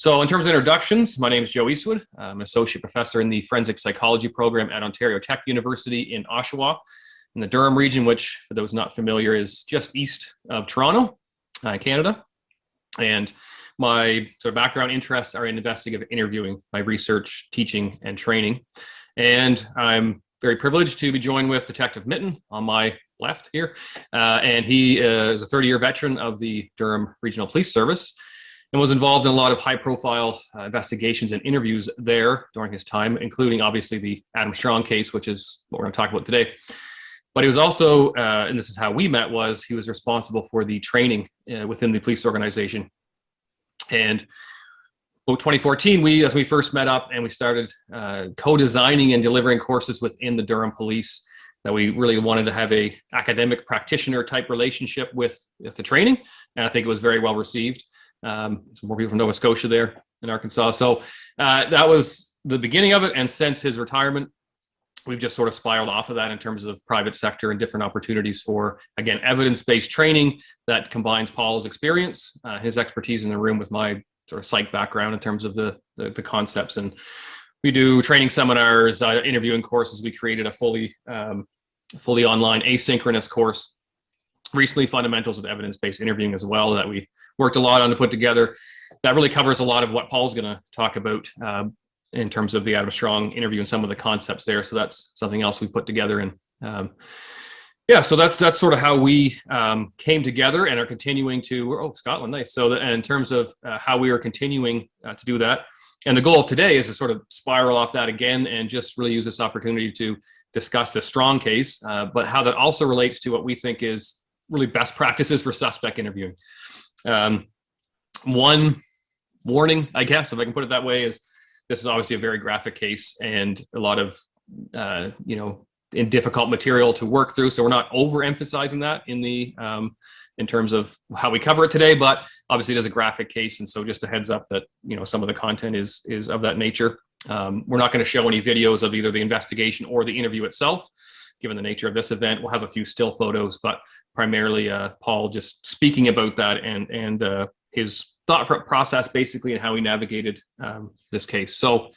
So in terms of introductions, my name is Joe Eastwood. I'm an associate professor in the forensic psychology program at Ontario Tech University in Oshawa, in the Durham region, which, for those not familiar, is just east of Toronto, Canada. And my sort of background interests are in investigative interviewing, my research, teaching, and training. And I'm very privileged to be joined with Detective Mitton on my left here. And he is a 30-year veteran of the Durham Regional Police Service and was involved in a lot of high-profile investigations and interviews there during his time, including, obviously, the Adam Strong case, which is what we're going to talk about today. But he was also, and this is how we met, was he was responsible for the training within the police organization. And about 2014, as we first met up and we started co-designing and delivering courses within the Durham Police, that we really wanted to have a academic practitioner type relationship with the training. And I think it was very well received. Some more people from Nova Scotia there in Arkansas. So that was the beginning of it. And since his retirement, we've just sort of spiraled off of that in terms of private sector and different opportunities for, again, evidence-based training that combines Paul's experience, his expertise in the room with my sort of psych background in terms of the concepts. And we do training seminars, interviewing courses. We created a fully online asynchronous course recently, fundamentals of evidence-based interviewing as well, that we worked a lot on to put together. That really covers a lot of what Paul's going to talk about in terms of the Adam Strong interview and some of the concepts there. So that's something else we put together. And yeah, so that's sort of how we came together and are continuing to, Scotland, nice. So in terms of how we are continuing to do that. And the goal of today is to sort of spiral off that again and just really use this opportunity to discuss the Strong case, but how that also relates to what we think is really best practices for suspect interviewing. One warning, I guess, if I can put it that way, is this is obviously a very graphic case and a lot of, in difficult material to work through. So we're not overemphasizing that in terms of how we cover it today, but obviously it is a graphic case. And so just a heads up that, some of the content is of that nature. We're not going to show any videos of either the investigation or the interview itself, given the nature of this event. We'll have a few still photos, but primarily Paul just speaking about that and his thought process basically and how he navigated this case. So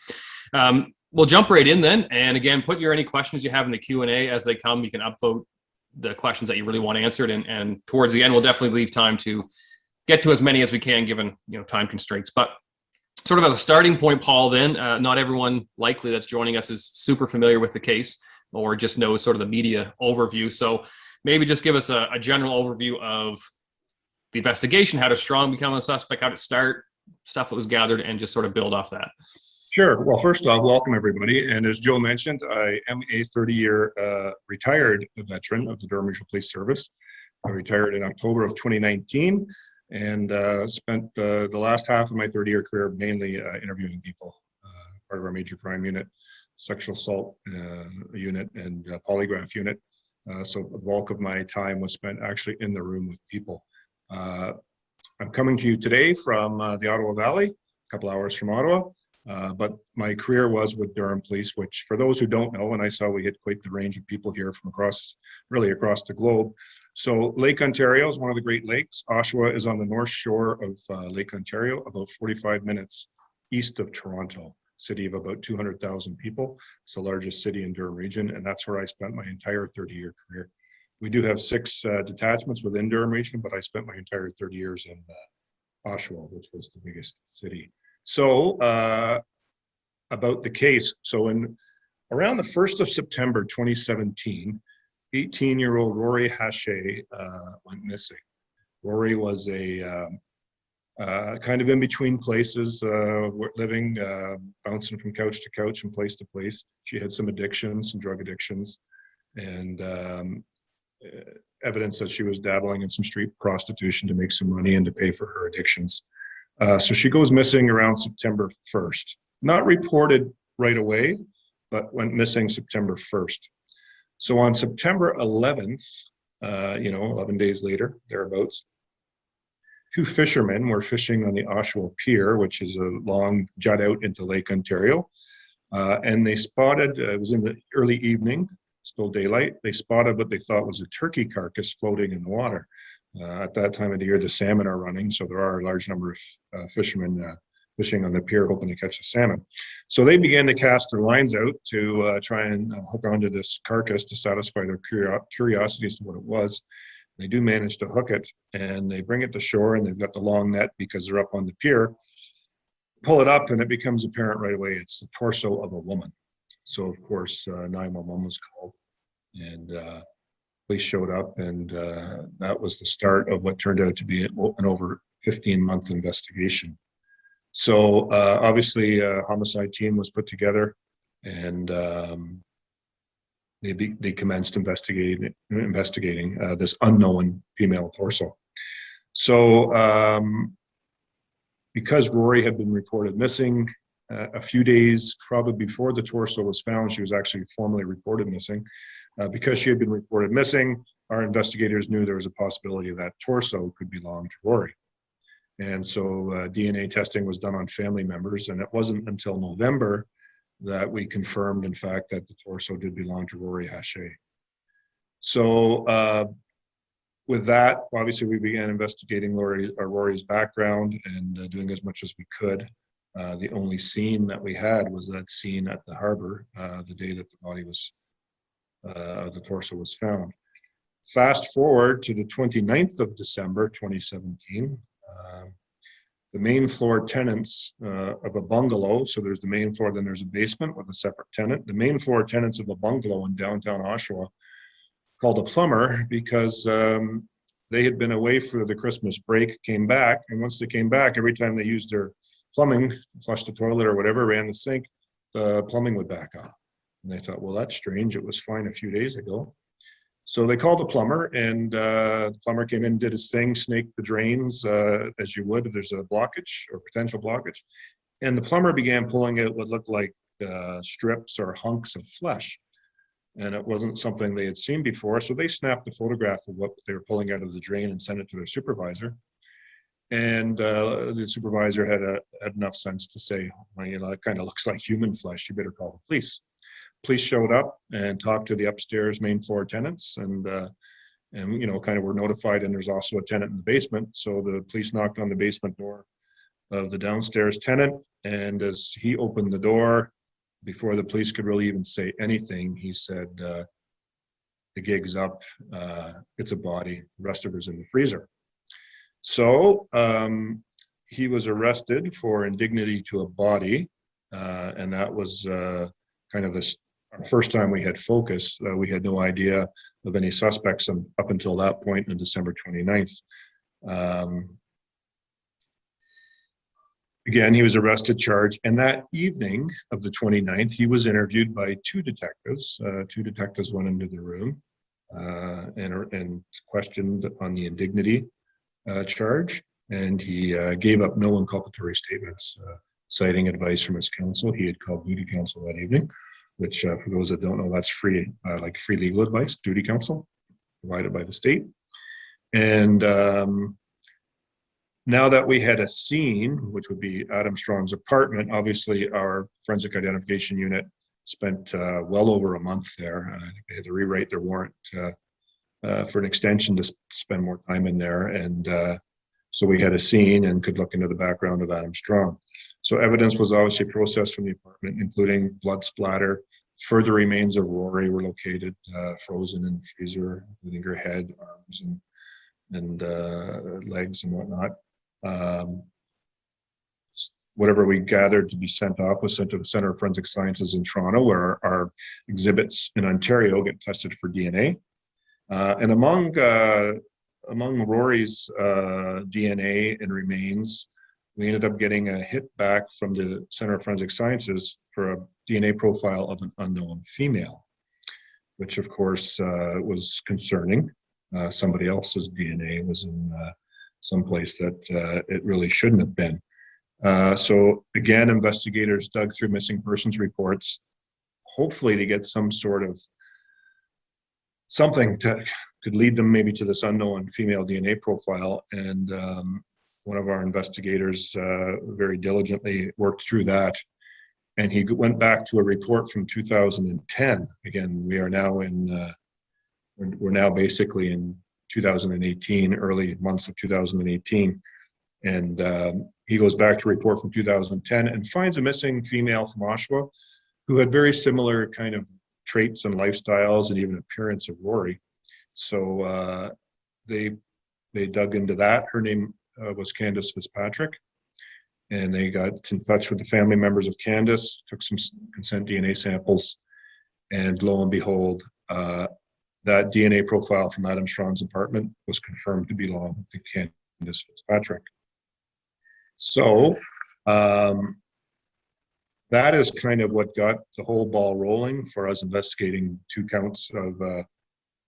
we'll jump right in then. And again, put any questions you have in the Q&A as they come. You can upvote the questions that you really want answered. And towards the end, we'll definitely leave time to get to as many as we can, given time constraints. But sort of as a starting point, Paul, then, not everyone likely that's joining us is super familiar with the case or just knows sort of the media overview. So maybe just give us a general overview of the investigation, how did Strong become a suspect, how did it start, stuff that was gathered, and just sort of build off that. Sure. Well, first off, welcome everybody. And as Joe mentioned, I am a 30-year retired veteran of the Durham Regional Police Service. I retired in October of 2019 and spent the last half of my 30-year career mainly interviewing people, part of our major crime unit, sexual assault unit, and polygraph unit. So the bulk of my time was spent actually in the room with people. I'm coming to you today from the Ottawa Valley, a couple hours from Ottawa, but my career was with Durham Police, which for those who don't know, and I saw we had quite the range of people here from across the globe. So Lake Ontario is one of the Great Lakes. Oshawa is on the north shore of Lake Ontario, about 45 minutes east of Toronto, city of about 200,000 people. It's the largest city in Durham region, and that's where I spent my entire 30-year career. We do have 6 detachments within Durham region, but I spent my entire 30 years in Oshawa, which was the biggest city. So about the case. So around the 1st of September 2017, 18-year-old Rory Hache went missing. Rory was a kind of in between places, living, bouncing from couch to couch and place to place. She had some addictions, some drug addictions, and evidence that she was dabbling in some street prostitution to make some money and to pay for her addictions. So she goes missing around September 1st. Not reported right away, but went missing September 1st. So on September 11th, 11 days later, thereabouts, 2 fishermen were fishing on the Oshawa Pier, which is a long jut out into Lake Ontario. And they spotted, it was in the early evening, still daylight, they spotted what they thought was a turkey carcass floating in the water. At that time of the year, the salmon are running, so there are a large number of fishermen fishing on the pier, hoping to catch a salmon. So they began to cast their lines out to try and hook onto this carcass to satisfy their curiosity as to what it was. They do manage to hook it, and they bring it to shore, and they've got the long net because they're up on the pier. Pull it up, and it becomes apparent right away it's the torso of a woman. So, of course, 911 was called, and police showed up, and that was the start of what turned out to be an over 15-month investigation. So obviously a homicide team was put together, and they commenced investigating this unknown female torso. So because Rory had been reported missing, a few days probably before the torso was found, she was actually formally reported missing. Because she had been reported missing, our investigators knew there was a possibility that torso could belong to Rory. And so DNA testing was done on family members, and it wasn't until November that we confirmed, in fact, that the torso did belong to Rory Hache. So with that, obviously, we began investigating Rory's background and doing as much as we could. The only scene that we had was that scene at the harbor the day that the body was, the torso was found. Fast forward to the 29th of December, 2017. The main floor tenants of a bungalow, so there's the main floor, then there's a basement with a separate tenant. The main floor tenants of a bungalow in downtown Oshawa called a plumber because they had been away for the Christmas break, came back, and once they came back, every time they used their plumbing, flushed the toilet or whatever, ran the sink, the plumbing would back up. And they thought, well, that's strange. It was fine a few days ago. So they called the plumber, and the plumber came in, did his thing, snaked the drains as you would if there's a blockage or potential blockage. And the plumber began pulling out what looked like strips or hunks of flesh. And it wasn't something they had seen before. So they snapped a photograph of what they were pulling out of the drain and sent it to their supervisor. And the supervisor had enough sense to say, well, you know, it kind of looks like human flesh. You better call the police. Police showed up and talked to the upstairs main floor tenants, and you know, kind of were notified. And there's also a tenant in the basement, so the police knocked on the basement door of the downstairs tenant. And as he opened the door, before the police could really even say anything, he said, "The gig's up. It's a body. The rest of it's in the freezer." So he was arrested for indignity to a body, and that was kind of this. Our first time we had focus. We had no idea of any suspects up until that point on December 29th. Again, he was arrested, charged, and that evening of the 29th, he was interviewed by two detectives. Two detectives went into the room and questioned on the indignity charge, and he gave up no inculpatory statements, citing advice from his counsel. He had called duty counsel that evening, which for those that don't know, that's free, like free legal advice, duty counsel, provided by the state. And now that we had a scene, which would be Adam Strong's apartment, obviously our forensic identification unit spent well over a month there. They had to rewrite their warrant for an extension to spend more time in there. And so we had a scene and could look into the background of Adam Strong. So evidence was obviously processed from the apartment, including blood splatter. Further remains of Rory were located, frozen in the freezer, including her head, arms, and legs and whatnot. Whatever we gathered to be sent off was sent to the Center of Forensic Sciences in Toronto, where our exhibits in Ontario get tested for DNA. And among Rory's DNA and remains, we ended up getting a hit back from the Center of Forensic Sciences for a DNA profile of an unknown female, which of course was concerning. Somebody else's DNA was in some place that it really shouldn't have been. So again, investigators dug through missing persons reports, hopefully to get some sort of something that could lead them maybe to this unknown female DNA profile. And one of our investigators very diligently worked through that. And he went back to a report from 2010. Again, we are now we're now basically in 2018, early months of 2018. And he goes back to a report from 2010 and finds a missing female from Oshawa who had very similar kind of traits and lifestyles and even appearance of Rory. So they dug into that. Her name was Candace Fitzpatrick, and they got in touch with the family members of Candace, took some consent DNA samples, and lo and behold, that DNA profile from Adam Strong's apartment was confirmed to belong to Candace Fitzpatrick. So that is kind of what got the whole ball rolling for us investigating 2 counts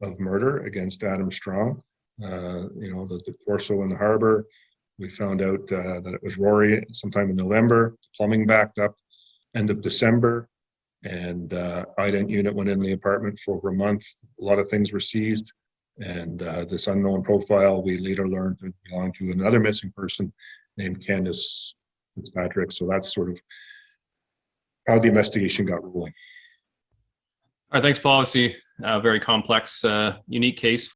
of murder against Adam Strong. The torso in the harbor. We found out that it was Rory sometime in November. The plumbing backed up end of December, and ident unit went in the apartment for over a month. A lot of things were seized, and this unknown profile we later learned to belong to another missing person named Candace Fitzpatrick. So that's sort of how the investigation got rolling. All right, thanks, Paul. Obviously, a very complex, unique case.